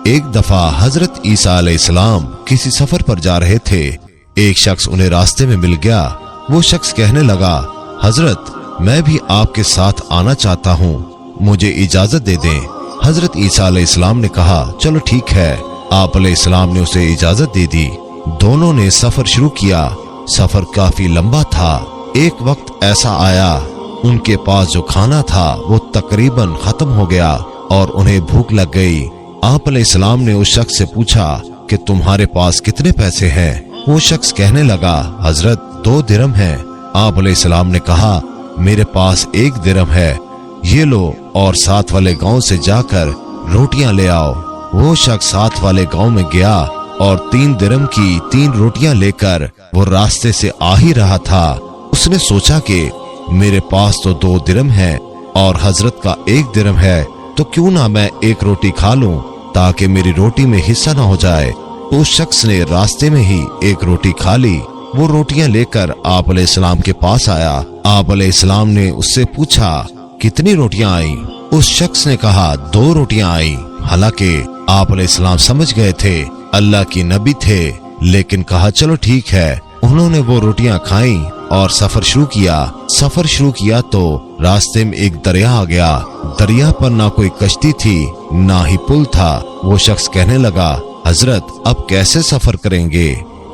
ایک دفعہ حضرت عیسیٰ علیہ السلام کسی سفر پر جا رہے تھے۔ ایک شخص انہیں راستے میں مل گیا۔ وہ شخص کہنے لگا، حضرت میں بھی آپ کے ساتھ آنا چاہتا ہوں، مجھے اجازت دے دیں۔ حضرت عیسیٰ علیہ السلام نے کہا، چلو ٹھیک ہے۔ آپ علیہ السلام نے اسے اجازت دے دی۔ دونوں نے سفر شروع کیا۔ سفر کافی لمبا تھا۔ ایک وقت ایسا آیا ان کے پاس جو کھانا تھا وہ تقریباً ختم ہو گیا اور انہیں بھوک لگ گئی۔ آپ علیہ السلام نے اس شخص سے پوچھا کہ تمہارے پاس کتنے پیسے ہیں؟ وہ شخص کہنے لگا، حضرت 2 درہم ہیں۔ آپ علیہ السلام نے کہا، میرے پاس 1 درہم ہے، یہ لو اور ساتھ والے گاؤں سے جا کر روٹیاں لے آؤ۔ وہ شخص ساتھ والے گاؤں میں گیا اور 3 درہم کی 3 روٹیاں لے کر وہ راستے سے آ ہی رہا تھا۔ اس نے سوچا کہ میرے پاس تو 2 درہم ہے اور حضرت کا 1 درہم ہے، تو کیوں نہ میں 1 روٹی کھا لوں تاکہ میری روٹی میں حصہ نہ ہو جائے۔ اس شخص نے راستے میں ہی 1 روٹی کھا لی۔ وہ روٹیاں لے کر آپ علیہ السلام کے پاس آیا۔ آپ علیہ السلام نے اس سے پوچھا، کتنی روٹیاں آئیں؟ اس شخص نے کہا، 2 روٹیاں آئیں۔ حالانکہ آپ علیہ السلام سمجھ گئے تھے اللہ کی نبی تھے، لیکن کہا چلو ٹھیک ہے۔ انہوں نے وہ روٹیاں کھائیں اور سفر شروع کیا تو راستے میں ایک دریا آ گیا۔ دریا پر نہ کوئی کشتی تھی نہ ہی پل تھا۔ وہ شخص کہنے لگا، حضرت اب کیسے سفر کریں گے؟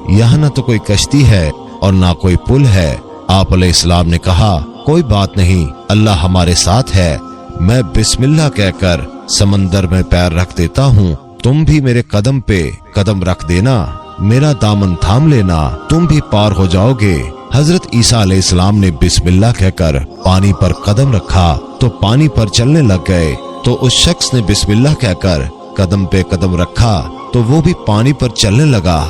یہاں نہ تو کوئی کشتی ہے اور نہ کوئی پل ہے۔ آپ علیہ السلام نے کہا، کوئی بات نہیں، اللہ ہمارے ساتھ ہے۔ میں بسم اللہ کہہ کر سمندر میں پیر رکھ دیتا ہوں، تم بھی میرے قدم پہ قدم رکھ دینا، میرا دامن تھام لینا، تم بھی پار ہو جاؤ گے۔ حضرت عیسیٰ علیہ السلام نے بسم اللہ کہہ کر پانی پر قدم رکھا تو پانی پر چلنے لگ گئے۔ تو اس شخص نے بسم اللہ کہہ کر قدم پہ قدم رکھا تو وہ بھی پانی پر چلنے لگا۔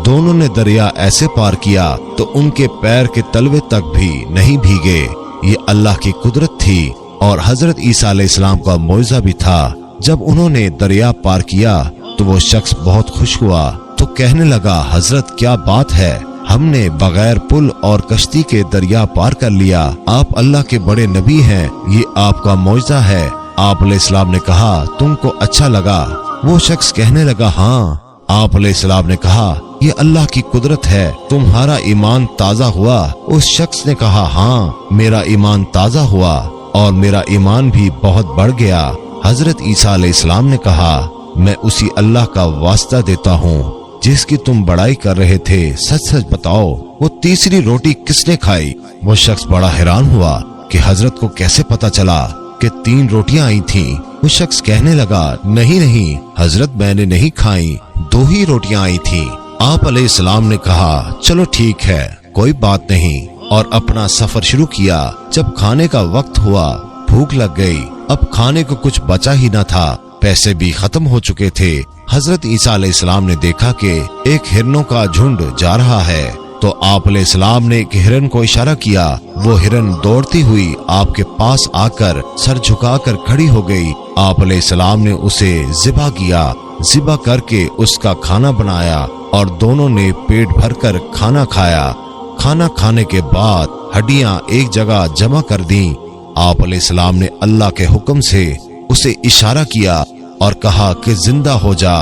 دونوں نے دریا ایسے پار کیا تو ان کے پیر کے تلوے تک بھی نہیں بھیگے۔ یہ اللہ کی قدرت تھی اور حضرت عیسیٰ علیہ السلام کا معجزہ بھی تھا۔ جب انہوں نے دریا پار کیا تو وہ شخص بہت خوش ہوا تو کہنے لگا، حضرت کیا بات ہے، ہم نے بغیر پل اور کشتی کے دریا پار کر لیا۔ آپ اللہ کے بڑے نبی ہیں، یہ آپ کا معجزہ ہے۔ آپ علیہ السلام نے کہا، تم کو اچھا لگا؟ وہ شخص کہنے لگا، ہاں۔ آپ علیہ السلام نے کہا، یہ اللہ کی قدرت ہے، تمہارا ایمان تازہ ہوا؟ اس شخص نے کہا، ہاں میرا ایمان تازہ ہوا اور میرا ایمان بھی بہت بڑھ گیا۔ حضرت عیسیٰ علیہ السلام نے کہا، میں اسی اللہ کا واسطہ دیتا ہوں جس کی تم بڑائی کر رہے تھے، سچ سچ بتاؤ وہ تیسری روٹی کس نے کھائی؟ وہ شخص بڑا حیران ہوا کہ حضرت کو کیسے پتا چلا کہ 3 روٹیاں آئی تھیں۔ وہ شخص کہنے لگا، نہیں حضرت میں نے نہیں کھائی، 2 ہی روٹیاں آئی تھیں۔ آپ علیہ السلام نے کہا، چلو ٹھیک ہے، کوئی بات نہیں، اور اپنا سفر شروع کیا۔ جب کھانے کا وقت ہوا، بھوک لگ گئی، اب کھانے کو کچھ بچا ہی نہ تھا، پیسے بھی ختم ہو چکے تھے۔ حضرت عیسیٰ علیہ السلام نے دیکھا کہ ایک ہرنوں کا جھنڈ جا رہا ہے، تو آپ علیہ السلام نے ایک ہرن کو اشارہ کیا۔ وہ ہرن دوڑتی ہوئی آپ کے پاس آ کر سر جھکا کر کھڑی ہو گئی۔ آپ علیہ السلام نے اسے ذبح کیا، ذبح کر کے اس کا کھانا بنایا اور دونوں نے پیٹ بھر کر کھانا کھایا۔ کھانا کھانے کے بعد ہڈیاں ایک جگہ جمع کر دیں۔ آپ علیہ السلام نے اللہ کے حکم سے اسے اشارہ کیا اور کہا کہ زندہ ہو جا۔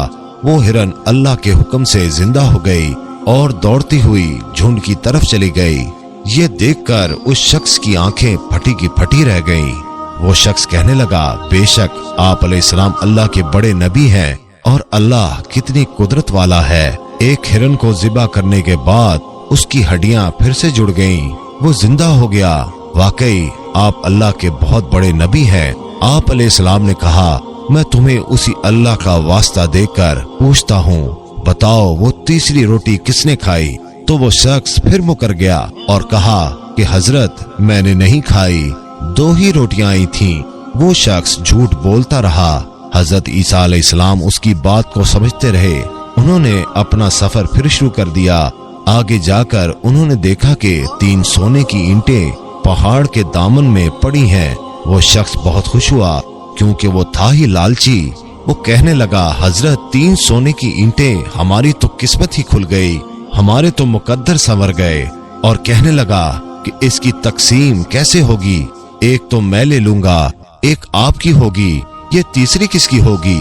وہ ہرن اللہ کے حکم سے زندہ ہو گئی اور دوڑتی ہوئی جھنڈ کی طرف چلی گئی۔ یہ دیکھ کر اس شخص کی آنکھیں پھٹی کی پھٹی رہ گئیں۔ وہ شخص کہنے لگا، بے شک آپ علیہ السلام اللہ کے بڑے نبی ہیں اور اللہ کتنی قدرت والا ہے۔ ایک ہرن کو ذبح کرنے کے بعد اس کی ہڈیاں پھر سے جڑ گئیں، وہ زندہ ہو گیا۔ واقعی آپ اللہ کے بہت بڑے نبی ہیں۔ آپ علیہ السلام نے کہا، میں تمہیں اسی اللہ کا واسطہ دے کر پوچھتا ہوں، بتاؤ وہ تیسری روٹی کس نے کھائی؟ تو وہ شخص پھر مکر گیا اور کہا کہ حضرت میں نے نہیں کھائی، 2 ہی روٹیاں آئی تھیں۔ وہ شخص جھوٹ بولتا رہا۔ حضرت عیسیٰ علیہ السلام اس کی بات کو سمجھتے رہے۔ انہوں نے اپنا سفر پھر شروع کر دیا۔ آگے جا کر انہوں نے دیکھا کہ 3 سونے کی اینٹیں پہاڑ کے دامن میں پڑی ہیں۔ وہ شخص بہت خوش ہوا کیونکہ وہ تھا ہی لالچی۔ وہ کہنے لگا، حضرت 3 سونے کی اینٹیں، ہماری تو قسمت ہی کھل گئی، ہمارے تو مقدر سنور گئے۔ اور کہنے لگا کہ اس کی تقسیم کیسے ہوگی؟ ایک تو میں لے لوں گا، ایک آپ کی ہوگی، یہ تیسری کس کی ہوگی؟